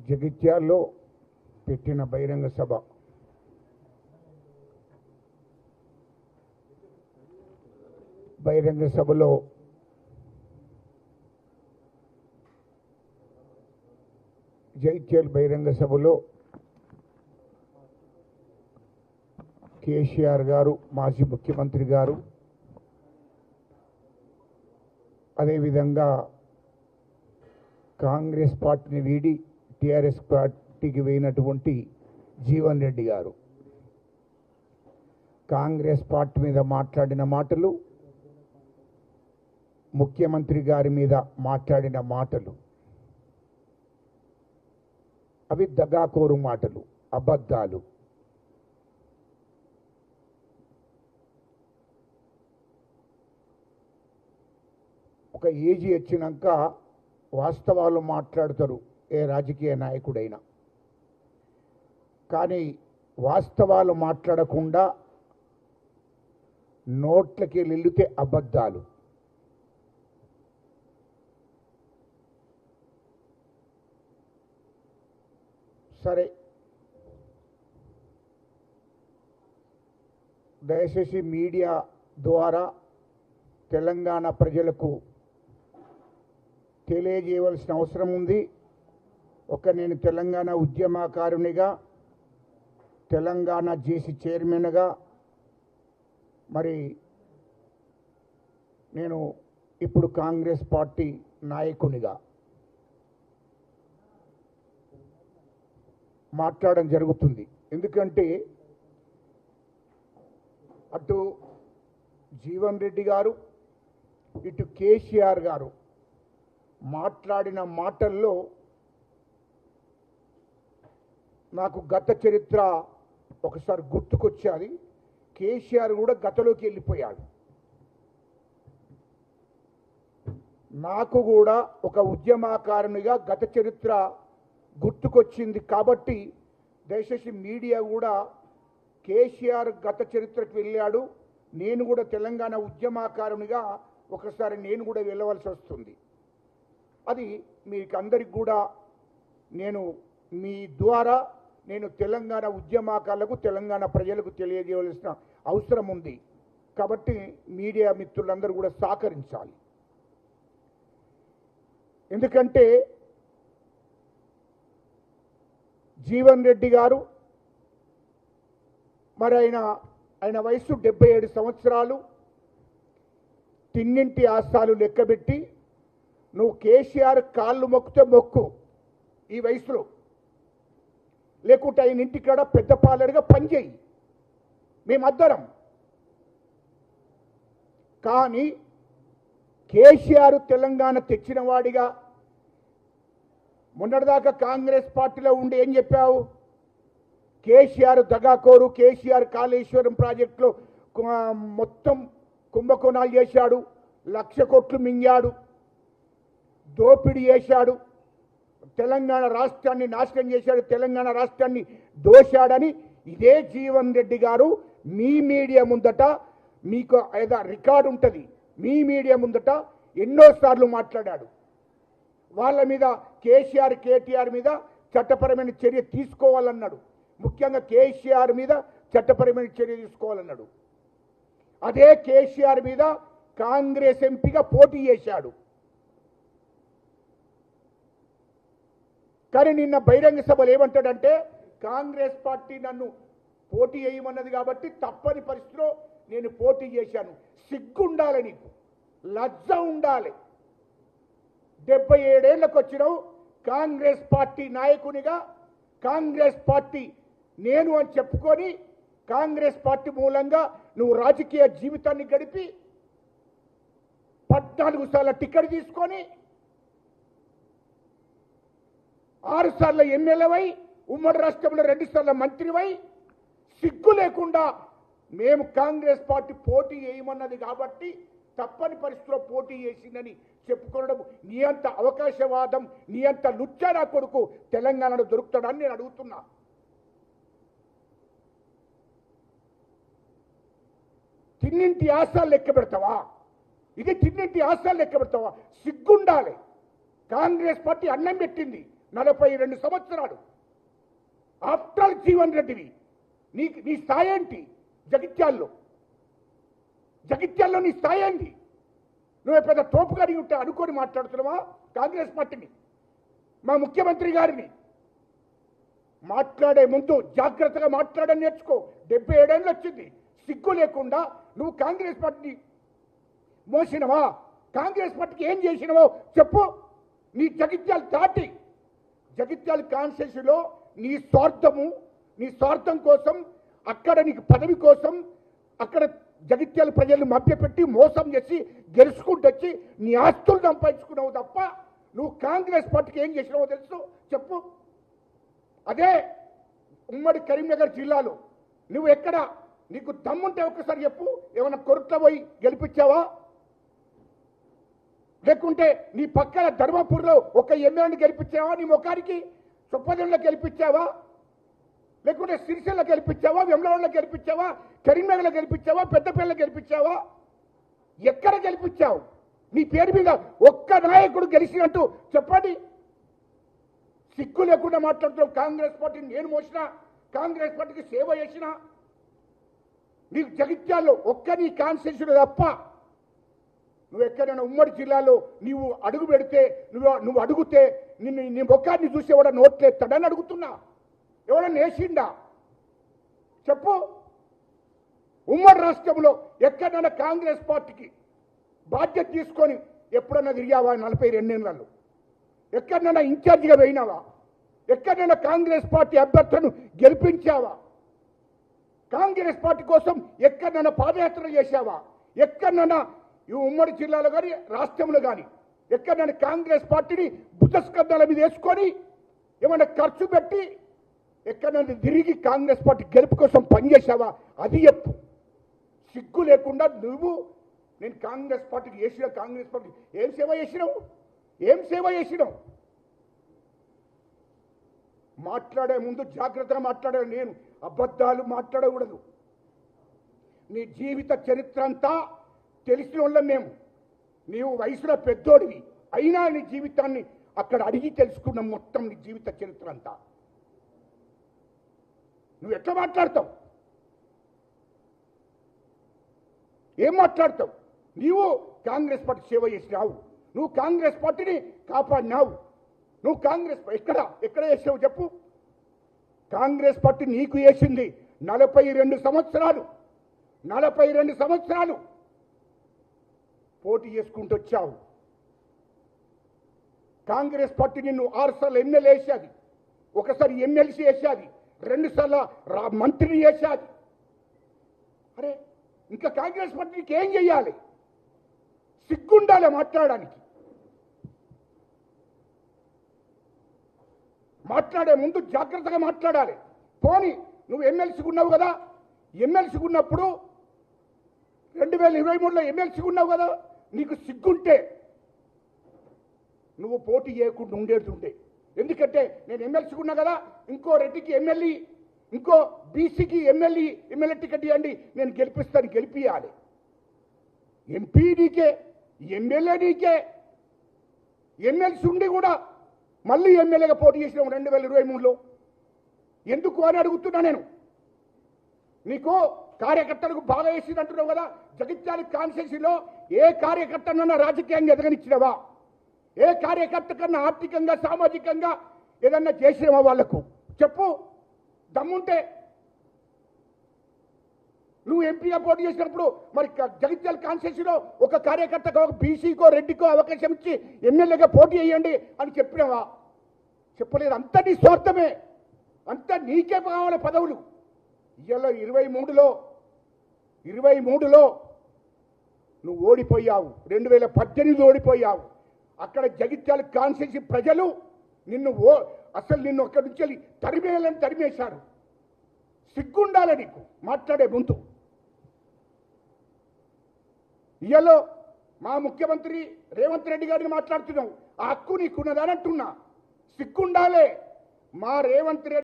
జగిత్యాల్లో పెట్టిన బహిరంగ సభలో జగిత్యాల బహిరంగ సభలో కేసీఆర్ గారు, మాజీ ముఖ్యమంత్రి గారు, అదేవిధంగా కాంగ్రెస్ పార్టీని వీడి టీఆర్ఎస్ పార్టీకి పోయినటువంటి జీవన్ రెడ్డి గారు కాంగ్రెస్ పార్టీ మీద మాట్లాడిన మాటలు, ముఖ్యమంత్రి గారి మీద మాట్లాడిన మాటలు అవి దగాకోరు మాటలు, అబద్ధాలు. ఒక ఏజీ వచ్చినాక వాస్తవాలు మాట్లాడతారు ఏ రాజకీయ నాయకుడైనా. కానీ వాస్తవాలు మాట్లాడకుండా నోట్లకి వెళ్తే అబద్ధాలు. సరే, దయచేసి మీడియా ద్వారా తెలంగాణ ప్రజలకు తెలియజేయవలసిన అవసరం ఉంది. నేను తెలంగాణ ఉద్యమకారునిగా, తెలంగాణ జేసీ చైర్మన్గా, మరి నేను ఇప్పుడు కాంగ్రెస్ పార్టీ నాయకునిగా మాట్లాడడం జరుగుతుంది. ఎందుకంటే అటు జీవన్ రెడ్డి గారు, ఇటు కేసీఆర్ గారు మాట్లాడిన మాటల్లో నాకు గత చరిత్ర ఒకసారి గుర్తుకొచ్చేది. కేసీఆర్ కూడా గతలోకి వెళ్ళిపోయాడు. నాకు కూడా ఒక ఉద్యమకారునిగా గత చరిత్ర గుర్తుకొచ్చింది. కాబట్టి దయచేసి మీడియా కూడా కేసీఆర్ గత చరిత్రకు వెళ్ళాడు, నేను కూడా తెలంగాణ ఉద్యమకారునిగా ఒకసారి నేను కూడా వెళ్ళవలసి వస్తుంది. అది మీకు అందరికి కూడా నేను మీ ద్వారా నేను తెలంగాణ ఉద్యమకారులకు, తెలంగాణ ప్రజలకు తెలియజేయవలసిన అవసరం ఉంది. కాబట్టి మీడియా మిత్రులందరూ కూడా సహకరించాలి. ఎందుకంటే జీవన్ రెడ్డి గారు మరి ఆయన వయసు 77 సంవత్సరాలు. తిన్నింటి ఆస్తాలు లెక్కబెట్టి నువ్వు కేసీఆర్ కాళ్ళు మొక్కితే మొక్కు ఈ వయసులో, లేకుంటే ఆయన ఇంటికాడ పెద్ద పాలరుగా పనిచేయి, మేమద్దరం. కానీ కేసీఆర్ తెలంగాణ తెచ్చిన వాడిగా మొన్నటిదాకా కాంగ్రెస్ పార్టీలో ఉండి ఏం చెప్పావు? కేసీఆర్ దగాకోరు, కేసీఆర్ కాళేశ్వరం ప్రాజెక్టులో మొత్తం కుంభకోణాలు చేశాడు, 1,00,000 కోట్లు మింగాడు, దోపిడీ చేశాడు, తెలంగాణ రాష్ట్రాన్ని నాశనం చేశాడు, తెలంగాణ రాష్ట్రాన్ని దోశాడని ఇదే జీవన్ రెడ్డి గారు మీ మీడియా ముందట, మీకు ఏదో రికార్డు ఉంటుంది, మీ మీడియా ముందట ఎన్నోసార్లు మాట్లాడాడు. వాళ్ళ మీద కేసీఆర్, కేటీఆర్ మీద చట్టపరమైన చర్య తీసుకోవాలన్నాడు. ముఖ్యంగా కేసీఆర్ మీద చట్టపరమైన చర్య తీసుకోవాలన్నాడు. అదే కేసీఆర్ మీద కాంగ్రెస్ ఎంపీగా పోటీ చేశాడు. కానీ నిన్న బహిరంగ సభలు ఏమంటాడంటే, కాంగ్రెస్ పార్టీ నన్ను పోటీ చేయమన్నది కాబట్టి తప్పని పరిస్థితిలో నేను పోటీ చేశాను. సిగ్గుండాలి నీకు, లజ్జ ఉండాలి. 77 ఏళ్లకు వచ్చినావు, కాంగ్రెస్ పార్టీ నాయకునిగా కాంగ్రెస్ పార్టీ నేను అని చెప్పుకొని కాంగ్రెస్ పార్టీ మూలంగా నువ్వు రాజకీయ జీవితాన్ని గడిపి 14 సార్ల టికెట్ తీసుకొని 6 సార్ల ఎమ్మెల్యేవై ఉమ్మడి రాష్ట్రంలో 2 సార్ల మంత్రివై సిగ్గు లేకుండా మేము కాంగ్రెస్ పార్టీ పోటీ చేయమన్నది కాబట్టి తప్పని పరిస్థితిలో పోటీ చేసిందని చెప్పుకోవడం నీ అంత అవకాశవాదం, నీ అంత లుచ్చా కొడుకు తెలంగాణలో దొరుకుతాడని నేను అడుగుతున్నా. తిన్నింటి ఆశాలు లెక్క పెడతావా? ఇది తిన్నింటి ఆశాలు లెక్క పెడతావా? సిగ్గుండాలి. కాంగ్రెస్ పార్టీ అన్నం పెట్టింది, 42 సంవత్సరాలు ఆఫ్టర్ జీవన్ రెడ్డివి. నీ స్థాయి ఏంటి? జగిత్యాల్లో నీ స్థాయి ఏంటి? నువ్వు పెద్ద తోపుగారి ఉంటే అనుకొని మాట్లాడుతున్నావా కాంగ్రెస్ పార్టీని, మా ముఖ్యమంత్రి గారిని? మాట్లాడే ముందు జాగ్రత్తగా మాట్లాడని నేర్చుకో. 77 ఏళ్ళు వచ్చింది, సిగ్గు లేకుండా నువ్వు కాంగ్రెస్ పార్టీని మోసినవా? కాంగ్రెస్ పార్టీకి ఏం చేసినవో చెప్పు. నీ జగిత్యాలు దాటి జగిత్యాల కాన్స్టిట్యూన్సీలో నీ స్వార్థం కోసం, అక్కడ నీకు పదవి కోసం, అక్కడ జగిత్యాల ప్రజలను మభ్యపెట్టి మోసం చేసి గెలుచుకుంటూ వచ్చి నీ ఆస్తులు సంపాదించుకున్నావు తప్ప నువ్వు కాంగ్రెస్ పార్టీకి ఏం చేసినావో తెలుసు చెప్పు. అదే ఉమ్మడి కరీంనగర్ జిల్లాలో నువ్వు ఎక్కడ, నీకు దమ్ముంటే ఒక్కసారి చెప్పు. ఏమైనా కొరట్ల పోయి గెలిపించావా? లేకుంటే నీ పక్కన ధర్మపూర్లో ఒక ఎమ్మెల్యేని గెలిపించావా? నీ ముఖానికి చొప్పదంలో గెలిపించావా? లేకుంటే సిరిసిల్ల గెలిపించావా? వెమ్లవాడలో గెలిపించావా? కరీంనగర్లో గెలిపించావా? పెద్దపల్లిలో గెలిపించావా? ఎక్కడ గెలిపించావు? నీ పేరు మీద ఒక్క నాయకుడు గెలిచినట్టు చెప్పండి. సిగ్గు లేకుండా మాట్లాడుతున్నావు. కాంగ్రెస్ పార్టీని నేను మోసినా, కాంగ్రెస్ పార్టీకి సేవ చేసినా. నీకు జగిత్యాల్లో ఒక్క నీ కాన్స్టిట్యూషన్ తప్ప నువ్వు ఎక్కడైనా ఉమ్మడి జిల్లాలో నీవు అడుగు పెడితే, నువ్వు అడుగుతే నీ ముఖాన్ని చూసి ఎవడ నోట్లేస్తాడని అడుగుతున్నా. ఎవడన్నా వేసిండా చెప్పు. ఉమ్మడి రాష్ట్రంలో ఎక్కడైనా కాంగ్రెస్ పార్టీకి బాధ్యత తీసుకొని ఎప్పుడన్నా తిరిగావా? 42 ఏళ్లలో ఎక్కడైనా ఇన్ఛార్జిగా పోయినావా? ఎక్కడైనా కాంగ్రెస్ పార్టీ అభ్యర్థులను గెలిపించావా? కాంగ్రెస్ పార్టీ కోసం ఎక్కడైనా పాదయాత్ర చేశావా? ఎక్కడైనా ఈ ఉమ్మడి జిల్లాలో కానీ రాష్ట్రంలో కానీ ఎక్కడైనా కాంగ్రెస్ పార్టీని భుజస్కంధాల మీద వేసుకొని ఏమైనా ఖర్చు పెట్టి ఎక్కడైనా తిరిగి కాంగ్రెస్ పార్టీ గెలుపు కోసం పనిచేసావా? అది చెప్పు. సిగ్గు లేకుండా నువ్వు నేను కాంగ్రెస్ పార్టీకి చేసిన, కాంగ్రెస్ పార్టీ ఏం సేవ చేసినావు? మాట్లాడే ముందు జాగ్రత్తగా మాట్లాడాను. నేను అబద్ధాలు మాట్లాడకూడదు. నీ జీవిత చరిత్ర అంతా తెలిసిన వాళ్ళం మేము. నీవు వయసులో పెద్దోడివి అయినా నీ జీవితాన్ని అక్కడ అడిగి తెలుసుకున్నాం. మొత్తం నీ జీవిత చరిత్ర అంతా నువ్వు ఎట్లా మాట్లాడతావు? ఏం మాట్లాడతావు? నీవు కాంగ్రెస్ పార్టీ సేవ చేసినావు, నువ్వు కాంగ్రెస్ పార్టీని కాపాడినావు. నువ్వు కాంగ్రెస్ ఎక్కడ చేసావు చెప్పు. కాంగ్రెస్ పార్టీ నీకు వేసింది 42 సంవత్సరాలు పోటీ చేసుకుంటూ వచ్చావు. కాంగ్రెస్ పార్టీ నిన్ను 6 సార్లు ఎమ్మెల్యే వేసేది, ఒకసారి ఎమ్మెల్సీ వేసేది, 2 సార్లు మంత్రిని వేసేది. అరే ఇంకా కాంగ్రెస్ పార్టీకి ఏం చెయ్యాలి? సిగ్గుండాలి మాట్లాడడానికి. మాట్లాడే ముందు జాగ్రత్తగా మాట్లాడాలి. పోనీ నువ్వు ఎమ్మెల్సీగా ఉన్నావు కదా, ఎమ్మెల్సీగా ఉన్నప్పుడు 2023లో ఎమ్మెల్సీగా ఉన్నావు కదా, నీకు సిగ్గుంటే నువ్వు పోటీ చేయకుండా ఉండేటుంటే. ఎందుకంటే నేను ఎమ్మెల్సీగా ఉన్నా కదా, ఇంకో రెడ్డికి ఎమ్మెల్యే, ఇంకో బీసీకి ఎమ్మెల్యే టికెట్ ఇవ్వండి, నేను గెలిపిస్తాను, గెలిపియాలి. ఎంపీ నీకే, ఎమ్మెల్యే నీకే. ఎమ్మెల్సీ ఉండి కూడా మళ్ళీ ఎమ్మెల్యేగా పోటీ చేసినావు 2023లో. ఎందుకు అని అడుగుతున్నా నేను. నీకు కార్యకర్తలకు బాగా వేసింది అంటున్నావు కదా. జగిత్యాల కాన్స్టిట్యూన్సీలో ఏ కార్యకర్తనన్నా రాజకీయంగా ఎదగనిచ్చినవా? ఏ కార్యకర్త కన్నా ఆర్థికంగా సామాజికంగా ఏదన్నా చేసినవా వాళ్లకు చెప్పు. దమ్ముంటే నువ్వు ఎంపీగా పోటీ చేసినప్పుడు మరి జగిత్యాల కాన్స్టిట్యూన్సీలో ఒక కార్యకర్తకు, ఒక బీసీకో రెడ్డికో అవకాశం ఇచ్చి ఎమ్మెల్యేగా పోటీ చేయండి అని చెప్పినావా? చెప్పలేదు. అంతా నీ స్వార్థమే, అంతా నీకే కావాలి పదవులు. ఇవాళ 23లో నువ్వు ఓడిపోయావు. 2018 ఓడిపోయావు. అక్కడ జగిత్యాల కాన్స్టిట్యూన్సీ ప్రజలు నిన్ను అక్కడి నుంచి తరిమేశారు. సిగ్గుండాలి నీకు మాట్లాడే ముందు. ఇవాళ మా ముఖ్యమంత్రి రేవంత్ రెడ్డి గారిని మాట్లాడుతున్నావు. ఆ హక్కు నీకున్నదని అంటున్నా. సిగ్గుండాలే. మా రేవంత్ రెడ్డి